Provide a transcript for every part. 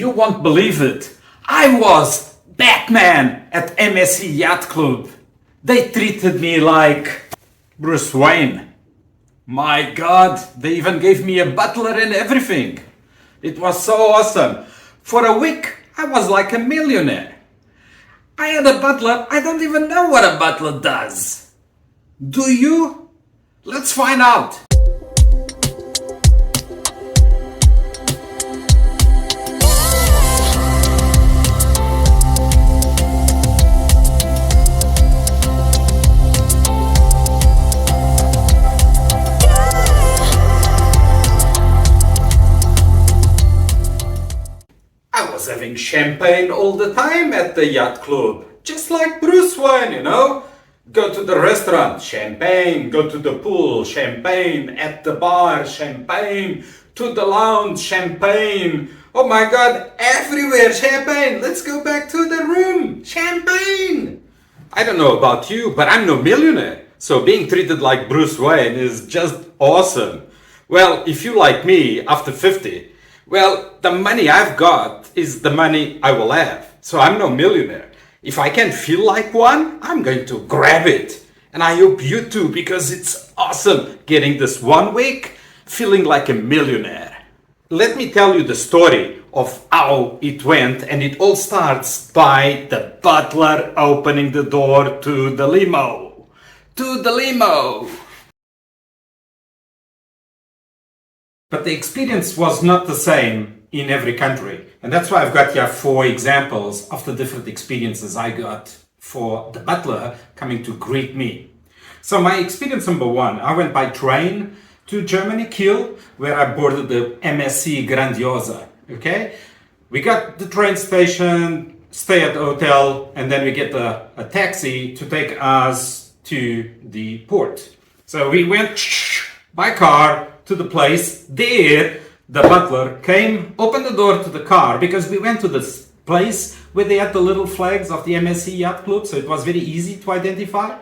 You won't believe it. I was Batman at MSC Yacht Club. They treated me like Bruce Wayne. My God, they even gave me a butler and everything. It was so awesome. For a week, I was like a millionaire. I had a butler. I don't even know what a butler does. Do you? Let's find out. I was having champagne all the time at the yacht club, just like Bruce Wayne, you know. Go to the restaurant, champagne. Go to the pool, champagne. At the bar, champagne. To the lounge, champagne. Oh my God, everywhere champagne. Let's go back to the room, champagne. I don't know about you, but I'm no millionaire. So being treated like Bruce Wayne is just awesome. Well, if you like me after 50, well, the money I've got is the money I will have. So I'm no millionaire. If I can feel like one, I'm going to grab it. And I hope you too, because it's awesome getting this 1 week feeling like a millionaire. Let me tell you the story of how it went, and it all starts by the butler opening the door to the limo. To the limo! But the experience was not the same in every country. And that's why I've got here 4 examples of the different experiences I got for the butler coming to greet me. So my experience number 1, I went by train to Germany, Kiel, where I boarded the MSC Grandiosa. Okay? We got the train station, stay at the hotel, and then we get a taxi to take us to the port. So we went by car to the place. There, the butler came, opened the door to the car, because we went to this place where they had the little flags of the MSC Yacht Club, so it was very easy to identify.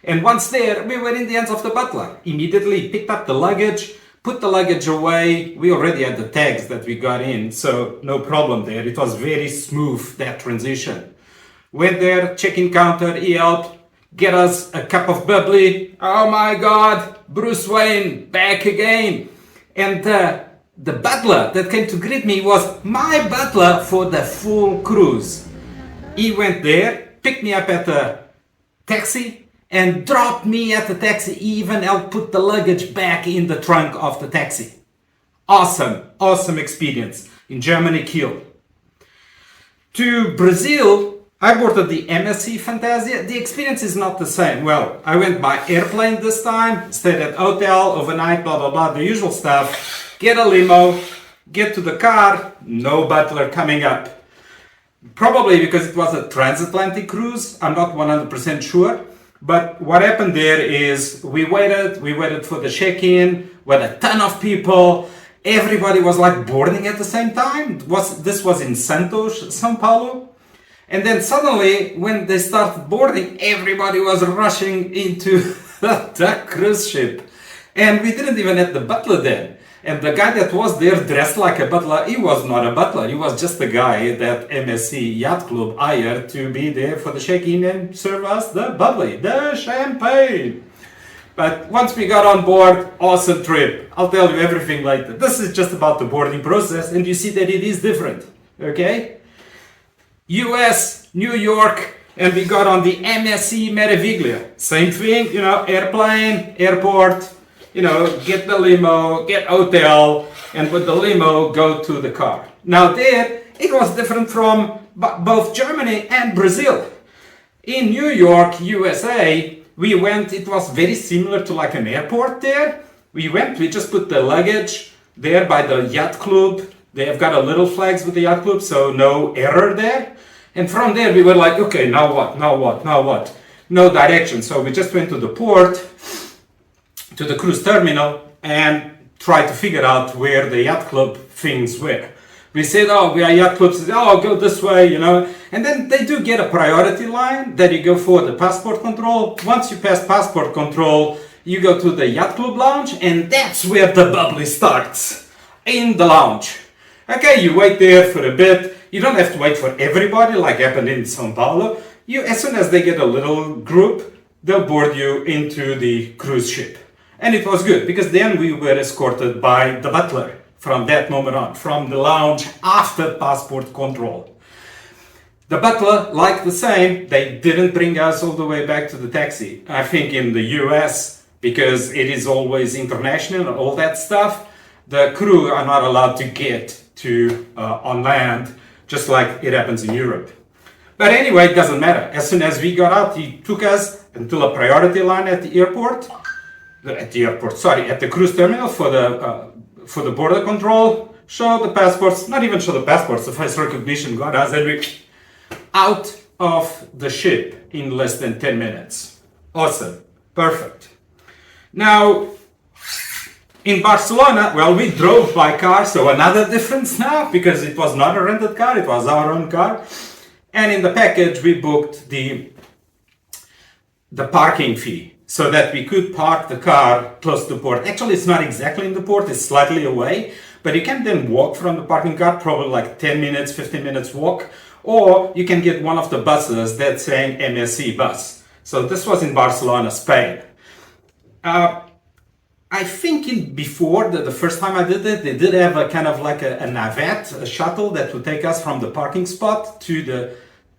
And once there, we were in the hands of the butler. Immediately picked up the luggage, put the luggage away. We already had the tags that we got in, so no problem there. It was very smooth, that transition. Went there, check-in counter, he helped get us a cup of bubbly. Oh my God, Bruce Wayne, back again. And the butler that came to greet me was my butler for the full cruise. He went there, picked me up at the taxi, and dropped me at the taxi. He even helped put the luggage back in the trunk of the taxi. Awesome, awesome experience in Germany, Kiel. To Brazil, I boarded the MSC Fantasia. The experience is not the same. Well, I went by airplane this time, stayed at hotel, overnight, blah, blah, blah, the usual stuff. Get a limo, get to the car, no butler coming up. Probably because it was a transatlantic cruise, I'm not 100% sure. But what happened there is we waited for the check-in with a ton of people. Everybody was like boarding at the same time. This was in Santos, São Paulo. And then suddenly, when they started boarding, everybody was rushing into the cruise ship. And we didn't even have the butler then. And the guy that was there dressed like a butler, he was not a butler. He was just the guy that MSC Yacht Club hired to be there for the check-in and serve us the bubbly, the champagne. But once we got on board, awesome trip. I'll tell you everything later. This is just about the boarding process, and you see that it is different. Okay? US, New York, and we got on the MSC Meraviglia. Same thing, you know, airplane, airport, you know, get the limo, get hotel, and with the limo, go to the car. Now there, it was different from both Germany and Brazil. In New York, USA, we went, it was very similar to like an airport there. We just put the luggage there by the yacht club. They have got a little flags with the yacht club, so no error there. And from there, we were like, okay, now what, now what, now what? No direction. So we just went to the port, to the cruise terminal, and tried to figure out where the yacht club things were. We said, oh, we are yacht clubs. Oh, go this way, you know. And then they do get a priority line that you go for the passport control. Once you pass passport control, you go to the yacht club lounge, and that's where the bubbly starts, in the lounge. Okay, you wait there for a bit. You don't have to wait for everybody like happened in Sao Paulo. As soon as they get a little group, they'll board you into the cruise ship. And it was good because then we were escorted by the butler from that moment on, from the lounge after passport control. The butler, like the same, they didn't bring us all the way back to the taxi. I think in the US, because it is always international and all that stuff, the crew are not allowed to get to on land, just like it happens in Europe. But anyway, it doesn't matter. As soon as we got out, he took us until a priority line at the airport. At the cruise terminal for the border control. Show the passports, not even show the passports, the face recognition got us, and we out of the ship in less than 10 minutes. Awesome. Perfect. Now, in Barcelona, well, we drove by car, so another difference now, because it was not a rented car, it was our own car. And in the package, we booked the parking fee so that we could park the car close to the port. Actually, it's not exactly in the port, it's slightly away, but you can then walk from the parking car, probably like 10 minutes, 15 minutes walk, or you can get one of the buses that's saying MSC bus. So this was in Barcelona, Spain. I think before the first time I did it, they did have a kind of like a navette, a shuttle that would take us from the parking spot to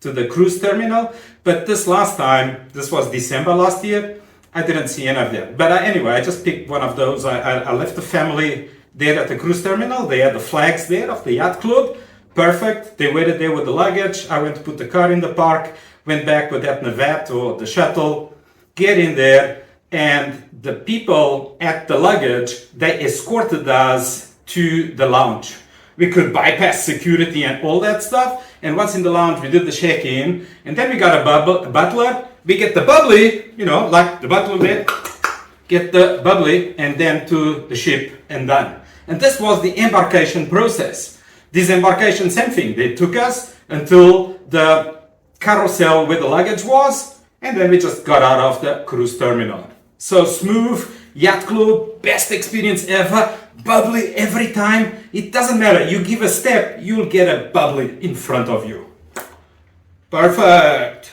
the cruise terminal. But this last time, this was December last year, I didn't see any of them. But anyway, I just picked one of those. I left the family there at the cruise terminal. They had the flags there of the yacht club. Perfect. They waited there with the luggage. I went to put the car in the park, went back with that navette or the shuttle, get in there. And the people at the luggage, they escorted us to the lounge. We could bypass security and all that stuff. And once in the lounge, we did the check-in. And then we got a butler. We get the bubbly, like the butler did. Get the bubbly and then to the ship and done. And this was the embarkation process. This embarkation, same thing. They took us until the carousel where the luggage was. And then we just got out of the cruise terminal. So smooth, yacht club, best experience ever, bubbly every time. It doesn't matter, you give a step, you'll get a bubbly in front of you. Perfect.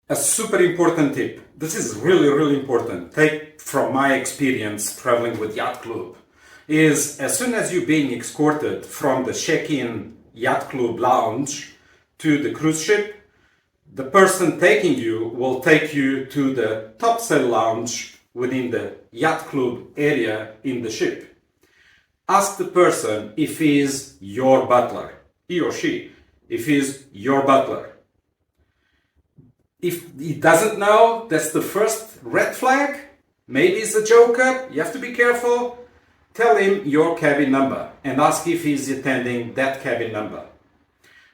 A super important tip. This is really, really important. Take from my experience traveling with yacht club. Is as soon as you're being escorted from the check-in yacht club lounge to the cruise ship, the person taking you will take you to the topsail lounge within the yacht club area in the ship. Ask the person if he's your butler, he or she, if he's your butler. If he doesn't know, that's the first red flag. Maybe he's a joker, you have to be careful. Tell him your cabin number and ask if he's attending that cabin number.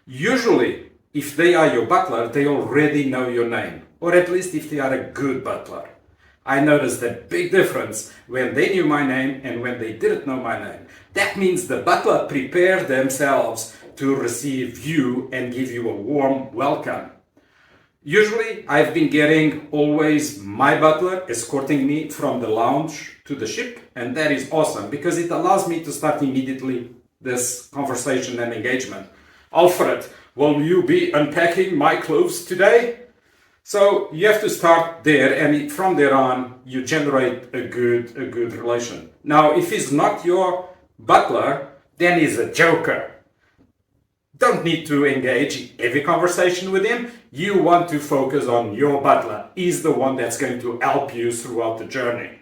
Usually, if they are your butler, they already know your name, or at least if they are a good butler. I noticed a big difference when they knew my name and when they didn't know my name. That means the butler prepared themselves to receive you and give you a warm welcome. Usually, I've been getting always my butler escorting me from the lounge to the ship, and that is awesome because it allows me to start immediately this conversation and engagement. Alfred, will you be unpacking my clothes today? So you have to start there, and from there on, you generate a good relation. Now, if he's not your butler, then he's a joker. Don't need to engage in every conversation with him. You want to focus on your butler. He's the one that's going to help you throughout the journey.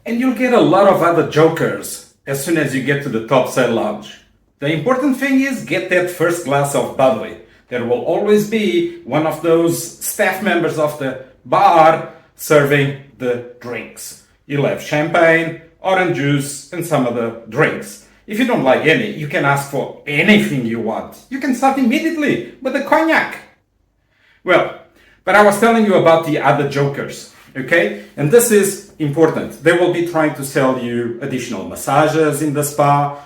And you'll get a lot of other jokers as soon as you get to the topsail lounge. The important thing is get that first glass of bubbly. There will always be one of those staff members of the bar serving the drinks. You'll have champagne, orange juice, and some other drinks. If you don't like any, you can ask for anything you want. You can start immediately with a cognac. Well, but I was telling you about the other jokers, okay? And this is important. They will be trying to sell you additional massages in the spa,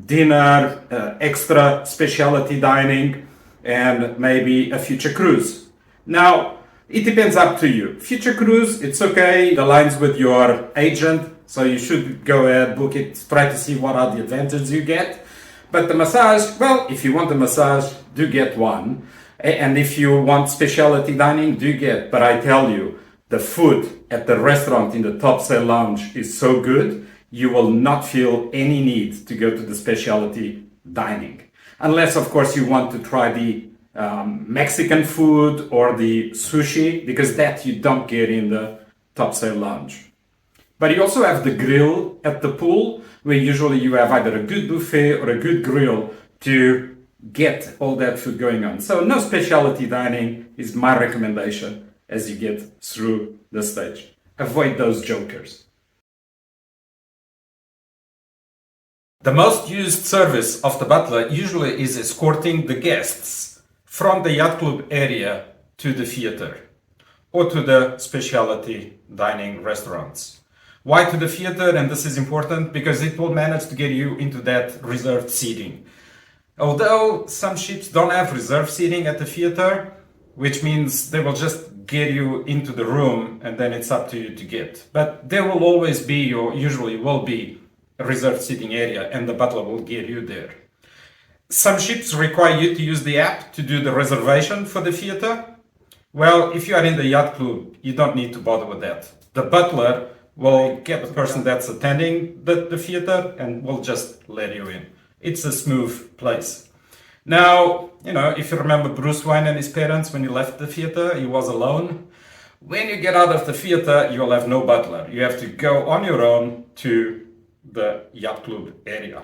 dinner, extra specialty dining, and maybe a future cruise. Now, it depends up to you. Future cruise, it's okay. It aligns with your agent. so you should go ahead, book it, try to see what are the advantages you get. But the massage, well, if you want a massage, do get one. And if you want specialty dining, do get. But I tell you, the food at the restaurant in the top sale lounge is so good, you will not feel any need to go to the specialty dining. Unless, of course, you want to try the Mexican food or the sushi, because that you don't get in the top sale lounge. But you also have the grill at the pool, where usually you have either a good buffet or a good grill to get all that food going on. So no specialty dining is my recommendation as you get through the stage. Avoid those jokers. The most used service of the butler usually is escorting the guests from the yacht club area to the theater or to the specialty dining restaurants. Why to the theater? And this is important because it will manage to get you into that reserved seating. Although some ships don't have reserved seating at the theater, which means they will just get you into the room and then it's up to you to get. But there will always be, or usually will be, a reserved seating area and the butler will get you there. Some ships require you to use the app to do the reservation for the theater. Well, if you are in the yacht club, you don't need to bother with that. The butler will get the person that's attending the theater and will just let you in. It's a smooth place. Now, if you remember Bruce Wayne and his parents, when he left the theater, he was alone. When you get out of the theater, you'll have no butler. You have to go on your own to the yacht club area.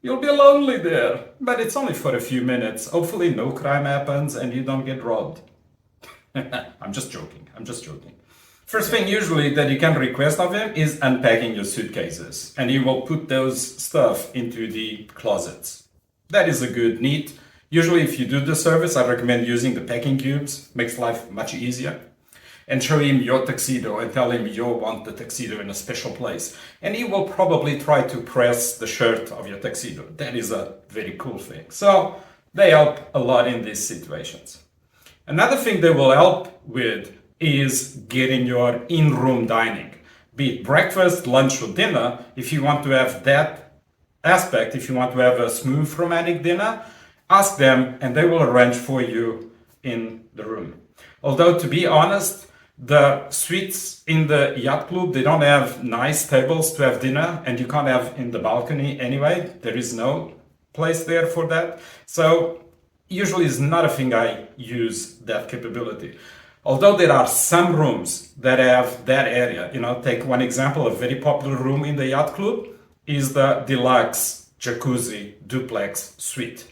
You'll be lonely there, but it's only for a few minutes. Hopefully no crime happens and you don't get robbed. I'm just joking. First thing usually that you can request of him is unpacking your suitcases, and he will put those stuff into the closets. That is a good need. Usually if you do the service, I recommend using the packing cubes. Makes life much easier. And show him your tuxedo and tell him you want the tuxedo in a special place. And he will probably try to press the shirt of your tuxedo. That is a very cool thing. So they help a lot in these situations. Another thing they will help with is getting your in-room dining. Be it breakfast, lunch, or dinner. If you want to have that aspect, if you want to have a smooth romantic dinner, ask them and they will arrange for you in the room. Although, to be honest, the suites in the yacht club, they don't have nice tables to have dinner, and you can't have in the balcony anyway. There is no place there for that. So usually it's not a thing I use that capability. Although there are some rooms that have that area. Take one example, a very popular room in the yacht club is the deluxe jacuzzi duplex suite.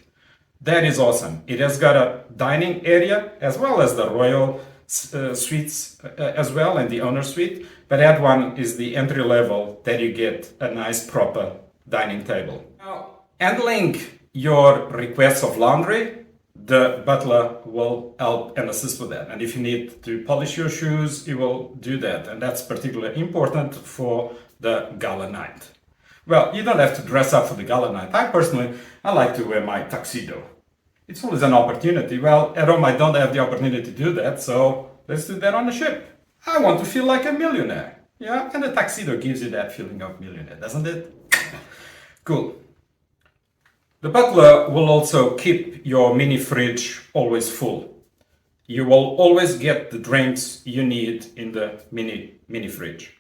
That is awesome. It has got a dining area as well as the royal suites as well, and the owner suite, but that one is the entry level that you get a nice proper dining table. Now, handling your requests of laundry, the butler will help and assist with that. And if you need to polish your shoes, he will do that, and that's particularly important for the gala night. Well, you don't have to dress up for the gala night. I like to wear my tuxedo. It's always an opportunity. Well, at home I don't have the opportunity to do that, so let's do that on the ship. I want to feel like a millionaire. Yeah, and the tuxedo gives you that feeling of millionaire, doesn't it? Cool. The butler will also keep your mini fridge always full. You will always get the drinks you need in the mini fridge.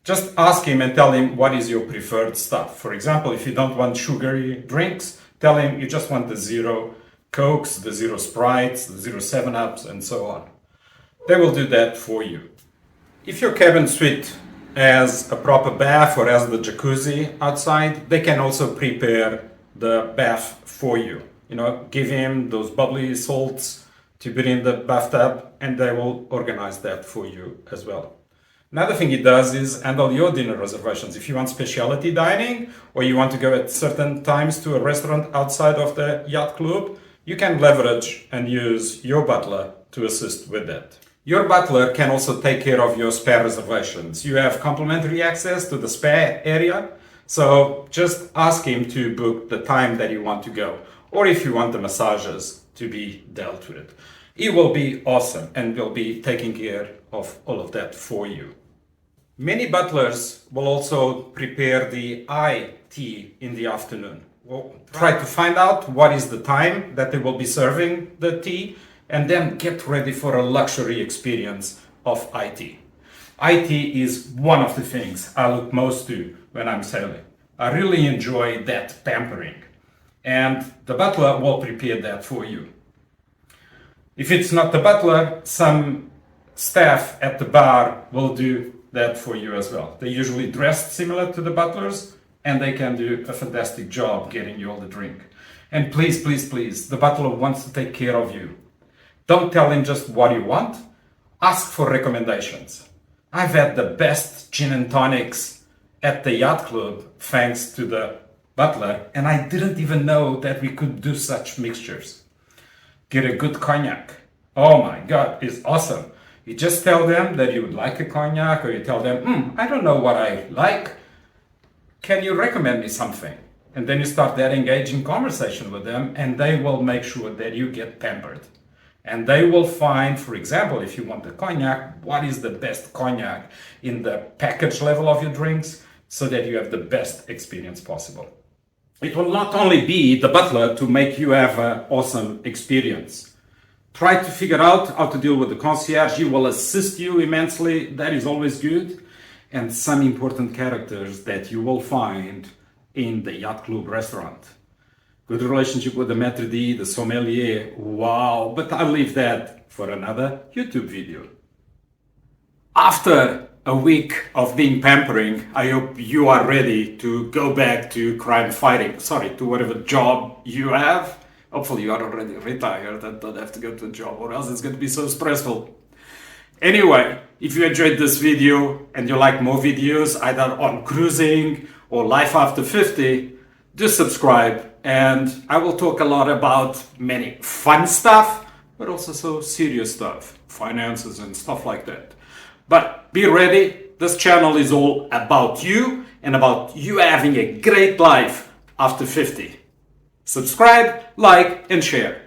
Just ask him and tell him what is your preferred stuff. For example, if you don't want sugary drinks, tell him you just want the zero Cokes, the zero Sprites, the zero 7-Ups, and so on. They will do that for you. If your cabin suite has a proper bath or has the jacuzzi outside, they can also prepare the bath for you. Give him those bubbly salts to put in the bathtub, and they will organize that for you as well. Another thing he does is handle your dinner reservations. If you want specialty dining or you want to go at certain times to a restaurant outside of the yacht club, you can leverage and use your butler to assist with that. Your butler can also take care of your spa reservations. You have complimentary access to the spa area, so just ask him to book the time that you want to go, or if you want the massages to be dealt with. He will be awesome and will be taking care of all of that for you. Many butlers will also prepare the tea in the afternoon. We'll try to find out what is the time that they will be serving the tea and then get ready for a luxury experience of tea. Tea is one of the things I look most to when I'm sailing. I really enjoy that pampering, and the butler will prepare that for you. If it's not the butler, some staff at the bar will do that for you as well. They're usually dressed similar to the butlers, and they can do a fantastic job getting you all the drink. And please, please, please, the butler wants to take care of you. Don't tell him just what you want. Ask for recommendations. I've had the best gin and tonics at the yacht club thanks to the butler, and I didn't even know that we could do such mixtures. Get a good cognac. Oh my God, it's awesome. You just tell them that you would like a cognac, or you tell them, I don't know what I like. Can you recommend me something? And then you start that engaging conversation with them, and they will make sure that you get pampered. And they will find, for example, if you want the cognac, what is the best cognac in the package level of your drinks so that you have the best experience possible. It will not only be the butler to make you have an awesome experience. Try to figure out how to deal with the concierge. He will assist you immensely. That is always good. And some important characters that you will find in the yacht club restaurant. Good relationship with the maître d', the sommelier. Wow, but I'll leave that for another YouTube video. After a week of being pampering, I hope you are ready to go back to crime fighting. Sorry, to whatever job you have. Hopefully you are already retired and don't have to go to a job, or else it's going to be so stressful. Anyway, if you enjoyed this video and you like more videos either on cruising or life after 50, do subscribe, and I will talk a lot about many fun stuff, but also so serious stuff, finances and stuff like that. But be ready, this channel is all about you and about you having a great life after 50. Subscribe, like, and share.